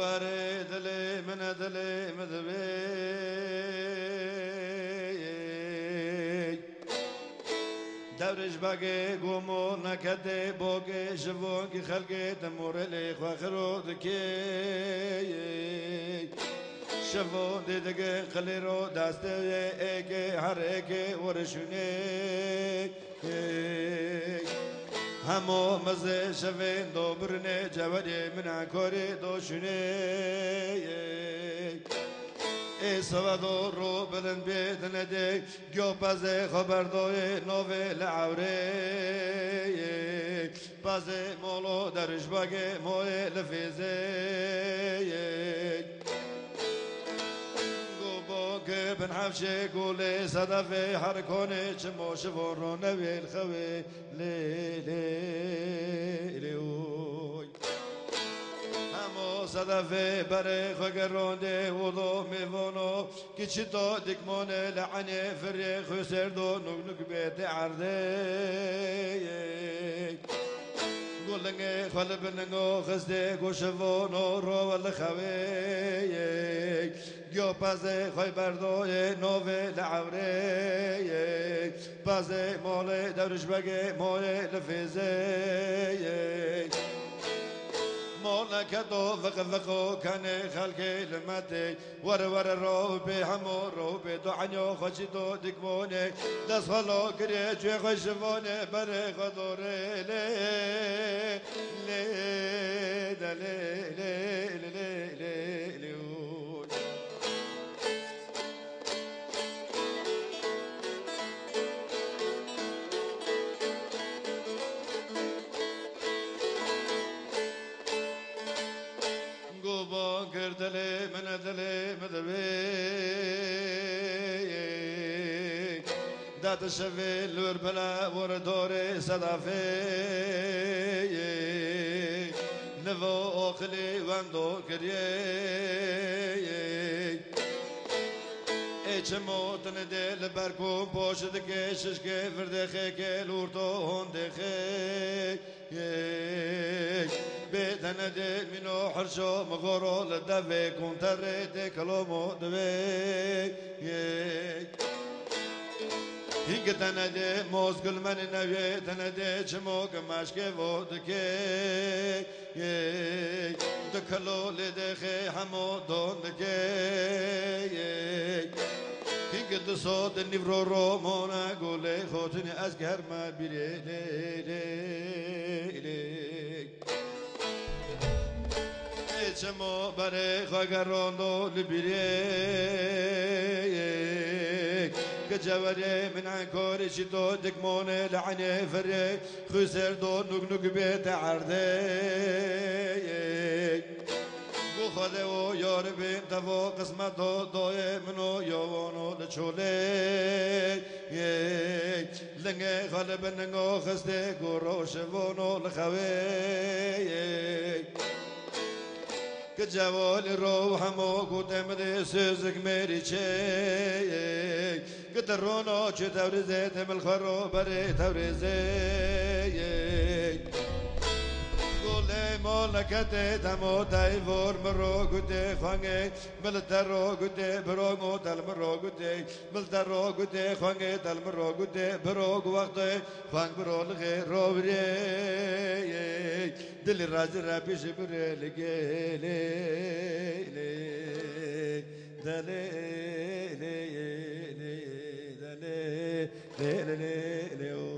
واري دلي من دلي مذبي دورش باقي قومو نكدي بوقي شفونكي خلقي تمور لي خواخرودكي شفون دیدگه خلی رو دسته ایگه هر ایگه ورشونه همو مزه شوین دو برنه جوری من کاری دوشونه ای سوا دو رو بلند بیدنه دی گیو پزه خبر دوی نوی لعوره پزه مولو درش باگه موی لفیزه بن حفشي قولي صدفي حركوني شمو شفورو نبي الخوي لي لي لي همو صدفي بري خقرون دي وضو ميفونو كيشتو ديكموني لعني فري خسردو نقنق بيت عردي قولني خلبنغو خزدي قوشفونو رو والخوي گیو پزه خوی بردوی نوی لعوره پزه مال درش بگه موی لفیزه مولا کدو فقو کنه خلقی لمتی ور رو به همو رو به دو عنیو خوشی دو دکمونه دست خلو کریه چوی خوشفونه بره خدوره لی لی دلی لی لی لی لی دلي من دلي مذبي دات الشفي لور بلا وردوري صدافي نفو أخلي واندو كريه چمو تن دل برکو پوشد کشش که فردخه که لورتو هندخه بدن دل منو حرشو مغورو لدوه کنتر ده کلومو دوه هنگ تنه ده موزگل من نوی تنه ده چمو کماش که ودکه دکلو لدخه همو دوندکه هنگ صوت النفرو رومونا قولي خوتني أزقر ما بيري لي لي لي چمو بري خاقروندو لبيري كجوري من عنكوري شتو دكموني لعني فري خسر دو نقنق بيت عردي خاله و یار بین تفا قسمت دای منو یوانو لچوله لنگه خاله بنگو خسته گروش وانو لخوه که جوال رو همو کتم ده سزک میری چه که ترونا چه تورزه تمل خرو بره تورزه مالكتي تمو تايفور مروقتي خانجي ملتروقتي بروغو تل مروقتي ملتروقتي خانجي تل مروقتي بروغ وقتي خانج برولغي روبري دل راز رابي شبري لغي لي لي دلي لي لي دلي لي لي